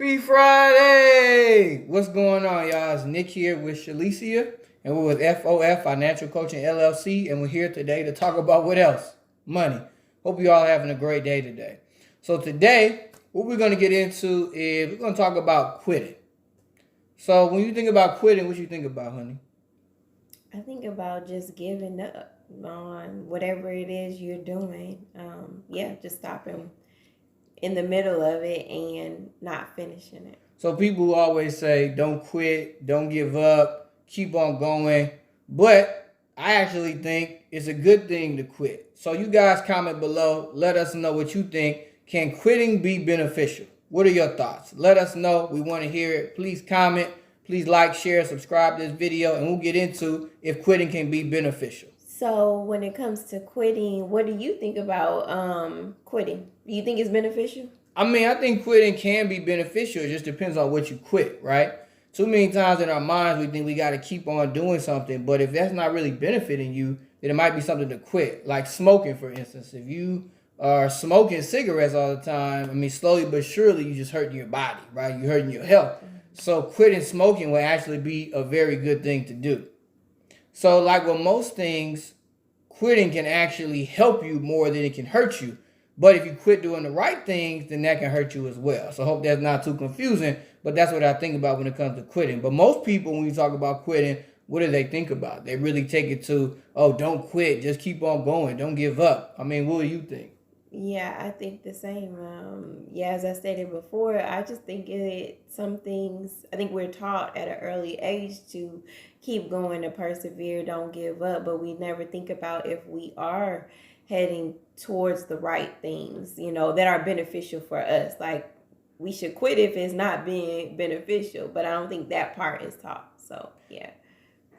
Happy Friday! What's going on, y'all? It's Nick here with Shalicia, and we're with F.O.F, Financial Coaching LLC, and we're here today to talk about what else? Money. Hope you all having a great day today. So today, what we're going to get into is we're going to talk about quitting. So when you think about quitting, what you think about, honey? I think about just giving up on whatever it is you're doing. Just stopping in the middle of it and not finishing it. So people always say, don't quit, don't give up, keep on going. But I actually think it's a good thing to quit. So you guys comment below. Let us know what you think. Can quitting be beneficial? What are your thoughts? Let us know. We want to hear it. Please comment. Please like, share, subscribe to this video, and we'll get into if quitting can be beneficial. So when it comes to quitting, what do you think about quitting? Do you think it's beneficial? I think quitting can be beneficial. It just depends on what you quit, right? Too many times in our minds, we think we got to keep on doing something. But if that's not really benefiting you, then it might be something to quit. Like smoking, for instance. If you are smoking cigarettes all the time, slowly but surely, you just hurting your body, right? You're hurting your health. So quitting smoking will actually be a very good thing to do. So like with most things, quitting can actually help you more than it can hurt you. But if you quit doing the right things, then that can hurt you as well. So I hope that's not too confusing, but that's what I think about when it comes to quitting. But most people, when you talk about quitting, what do they think about? They really take it to, oh, don't quit, just keep on going, don't give up. What do you think? Yeah, I think the same. As I stated before, I just think some things, I think we're taught at an early age to keep going, to persevere, don't give up, but we never think about if we are heading towards the right things, that are beneficial for us. Like, we should quit if it's not being beneficial, but I don't think that part is taught. So, yeah.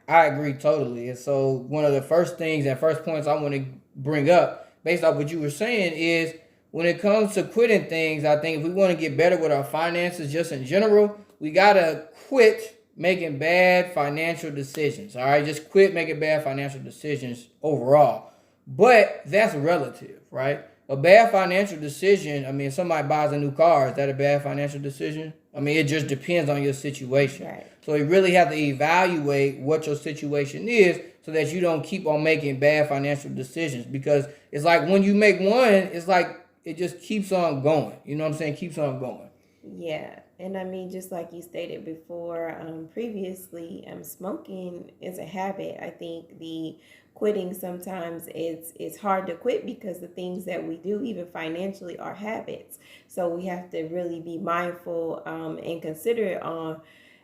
I agree totally. And so one of the first points I want to bring up based off what you were saying is when it comes to quitting things, I think if we want to get better with our finances just in general, we got to quit making bad financial decisions. All right, just quit making bad financial decisions overall. But that's relative, right? A bad financial decision, if somebody buys a new car, is that a bad financial decision? It just depends on your situation. Right. So you really have to evaluate what your situation is so that you don't keep on making bad financial decisions. Because it's like when you make one, it's like it just keeps on going. You know what I'm saying? Keeps on going. Yeah. And just like you stated before, previously, smoking is a habit. I think the quitting sometimes it's hard to quit because the things that we do, even financially, are habits. So we have to really be mindful and considerate on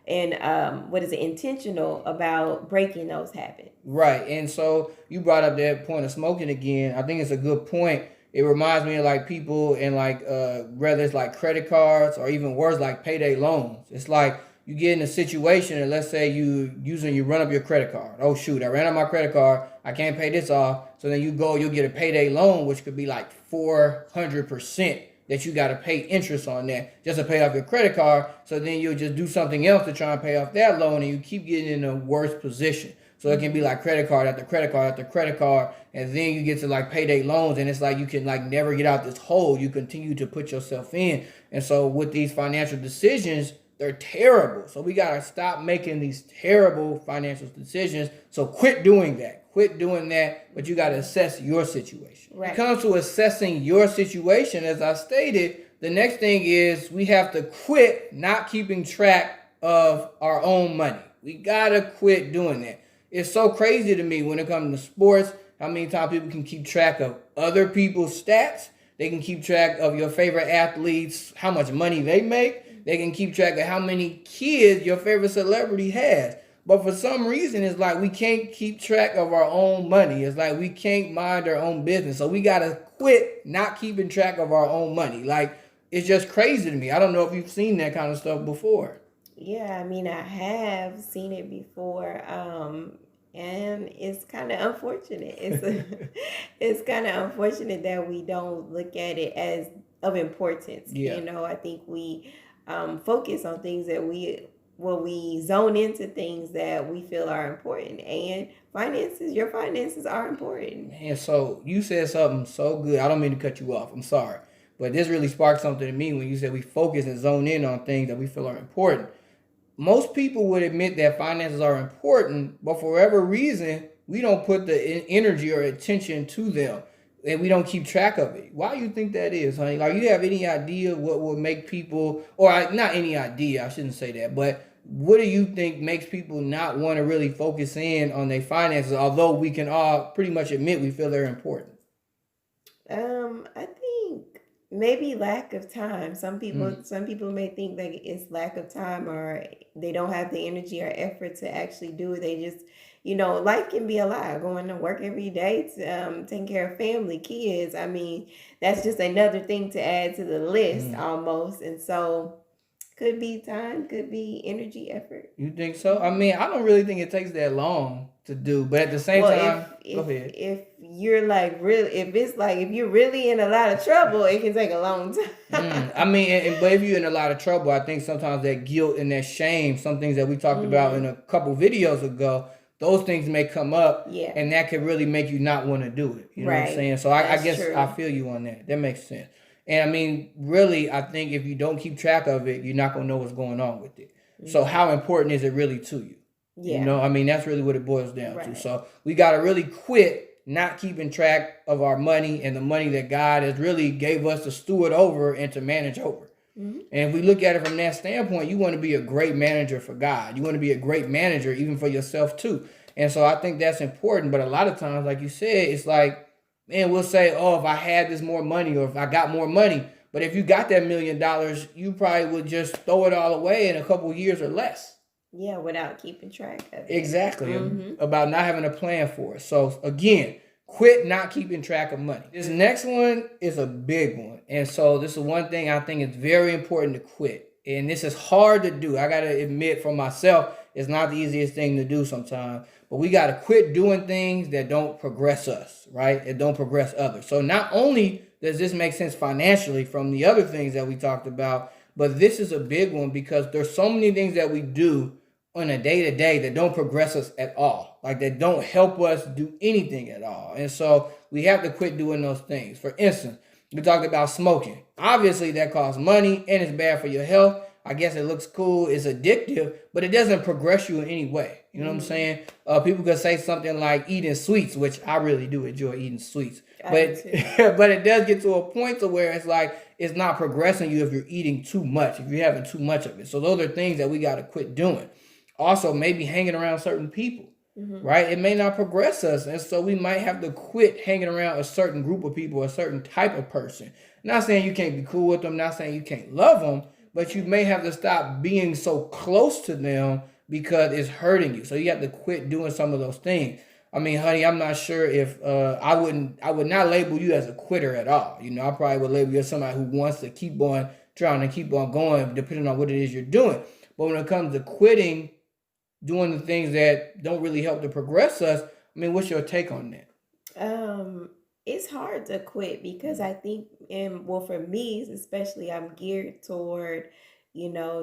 intentional about breaking those habits. Right. And so you brought up that point of smoking again. I think it's a good point. It reminds me of like people and whether it's like credit cards or even worse, like payday loans. It's like you get in a situation and let's say you run up your credit card. Oh shoot, I ran up my credit card. I can't pay this off. So then you'll get a payday loan, which could be like 400% that you got to pay interest on that just to pay off your credit card. So then you'll just do something else to try and pay off that loan and you keep getting in a worse position. So it can be like credit card after credit card after credit card. And then you get to like payday loans and it's like you can like never get out this hole. You continue to put yourself in. And so with these financial decisions, they're terrible. So we got to stop making these terrible financial decisions. So quit doing that. Quit doing that. But you got to assess your situation. Right. When it comes to assessing your situation, as I stated, the next thing is we have to quit not keeping track of our own money. We got to quit doing that. It's so crazy to me when it comes to sports, how many times people can keep track of other people's stats. They can keep track of your favorite athletes, how much money they make. They can keep track of how many kids your favorite celebrity has. But for some reason, it's like we can't keep track of our own money. It's like we can't mind our own business. So we got to quit not keeping track of our own money. Like, it's just crazy to me. I don't know if you've seen that kind of stuff before. Yeah, I have seen it before. And it's kind of unfortunate. It's kind of unfortunate that we don't look at it as of importance. Yeah. I think we focus on things that we zone into things that we feel are important, and your finances are important. And so you said something so good. I don't mean to cut you off. I'm sorry. But this really sparked something to me when you said we focus and zone in on things that we feel are important. Most people would admit that finances are important, but for whatever reason, we don't put the energy or attention to them, and we don't keep track of it. Why do you think that is, honey? Like, you have any idea what would make people, or not any idea, I shouldn't say that, but what do you think makes people not want to really focus in on their finances, although we can all pretty much admit we feel they're important? I think maybe lack of time. Some people, Mm. some people may think that it's lack of time, or they don't have the energy or effort to actually do it. They just, life can be a lot. Going to work every day, to, taking care of family, kids. I mean, that's just another thing to add to the list Mm. almost. And so, could be time, could be energy, effort. You think so? I mean, I don't really think it takes that long to do, but at the same Well, if time, go if ahead. if you're like really, if it's like if you're really in a lot of trouble, it can take a long time. I mean, but if you're in a lot of trouble, I think sometimes that guilt and that shame, some things that we talked about in Mm, a couple videos ago, those things may come up, yeah, and that could really make you not want to do it. You know what I'm right. saying? So I That's guess I true. feel you on that. That makes sense. And I mean, really, I think if you don't keep track of it, you're not gonna know what's going on with it. So Hmm. how important is it really to you? You Yeah, know, I mean, that's really what it boils down to. right. So we got to really quit not keeping track of our money and the money that God has really gave us to steward over and to manage over. Hmm. And if we look at it from that standpoint, you want to be a great manager for God. You want to be a great manager even for yourself too. And so I think that's important. But a lot of times, like you said, it's like, man, we'll say, oh, if I had this more money or if I got more money. But if you got that $1 million, you probably would just throw it all away in a couple of years or less. Yeah, without keeping track of it. Exactly. Hmm. About not having a plan for it. So again, quit not keeping track of money. This next one is a big one. And so this is one thing I think is very important to quit. And this is hard to do. I gotta admit for myself, it's not the easiest thing to do sometimes. But we gotta quit doing things that don't progress us, right? That don't progress others. So not only does this make sense financially from the other things that we talked about, but this is a big one because there's so many things that we do on a day to day that don't progress us at all, like that don't help us do anything at all. And so we have to quit doing those things. For instance, we talked about smoking. Obviously, that costs money and it's bad for your health. I guess it looks cool, it's addictive, but it doesn't progress you in any way. You know what I'm Hmm. saying? People could say something like eating sweets, which I really do enjoy eating sweets, I do but too. but it does get to a point to where it's like it's not progressing you if you're eating too much, if you're having too much of it. So those are things that we got to quit doing. Also, maybe hanging around certain people, Hmm. right? It may not progress us. And so we might have to quit hanging around a certain group of people, a certain type of person. Not saying you can't be cool with them, not saying you can't love them, but you may have to stop being so close to them because it's hurting you. So you have to quit doing some of those things. I mean, honey, I'm not sure if I would not label you as a quitter at all. You know, I probably would label you as somebody who wants to keep on trying to keep on going, depending on what it is you're doing. But when it comes to quitting doing the things that don't really help to progress us. I mean, what's your take on that? Um, it's hard to quit because I think, and well, for me especially, I'm geared toward,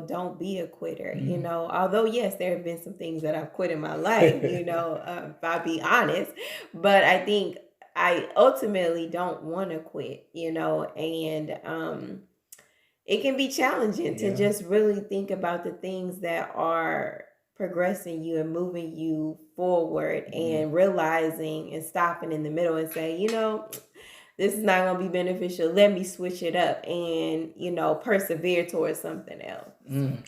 don't be a quitter. Mm. Although yes, there have been some things that I've quit in my life. If I be honest, but I think I ultimately don't want to quit. And it can be challenging to Yeah. just really think about the things that are progressing you and moving you forward Mm. and realizing and stopping in the middle and say, this is not going to be beneficial. Let me switch it up and, persevere towards something else.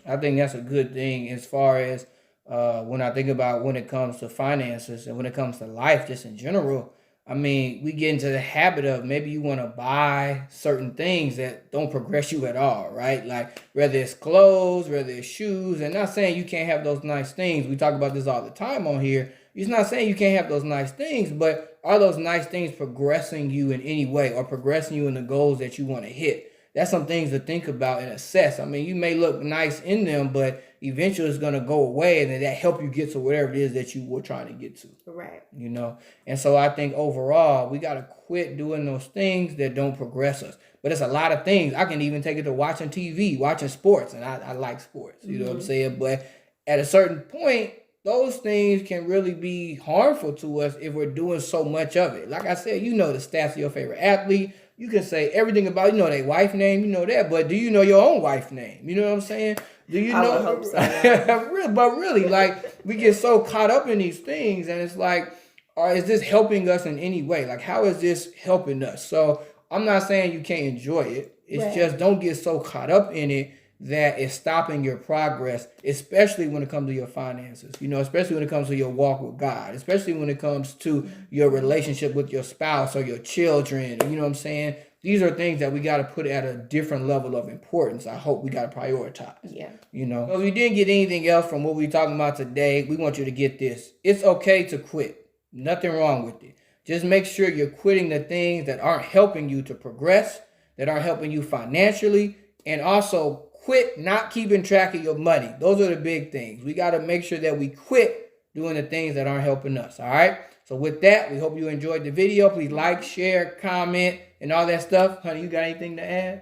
I think that's a good thing as far as when I think about when it comes to finances and when it comes to life, just in general. I mean, we get into the habit of maybe you want to buy certain things that don't progress you at all, right? Like whether it's clothes, whether it's shoes, and not saying you can't have those nice things. We talk about this all the time on here. It's not saying you can't have those nice things, but are those nice things progressing you in any way or progressing you in the goals that you want to hit? That's some things to think about and assess. I mean, you may look nice in them, but eventually it's gonna go away, and then that help you get to whatever it is that you were trying to get to. Right. You know, and so I think overall we gotta quit doing those things that don't progress us. But it's a lot of things. I can even take it to watching TV, watching sports, and I like sports. You know what I'm Hmm. saying? But at a certain point, those things can really be harmful to us if we're doing so much of it. Like I said, you know the stats of your favorite athlete, you can say everything about, their wife name, that, but do you know your own wife name? You know what I'm saying? Do you know? I would hope so. Yeah. But really, like, we get so caught up in these things, and it's like, is this helping us in any way? Like, how is this helping us? So I'm not saying you can't enjoy it. It's just don't get so caught up in it that it's stopping your progress, especially when it comes to your finances, especially when it comes to your walk with God, especially when it comes to your relationship with your spouse or your children. You know what I'm saying? These are things that we got to put at a different level of importance. I hope we got to prioritize. Yeah. So if you didn't get anything else from what we're talking about today, we want you to get this. It's okay to quit. Nothing wrong with it. Just make sure you're quitting the things that aren't helping you to progress, that aren't helping you financially, and also quit not keeping track of your money. Those are the big things. We got to make sure that we quit doing the things that aren't helping us. All right. So with that, we hope you enjoyed the video. Please like, share, comment, and all that stuff. Honey, you got anything to add?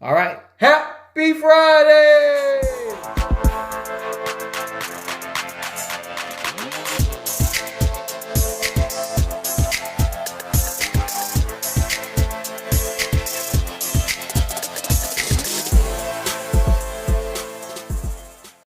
All right. Happy Friday!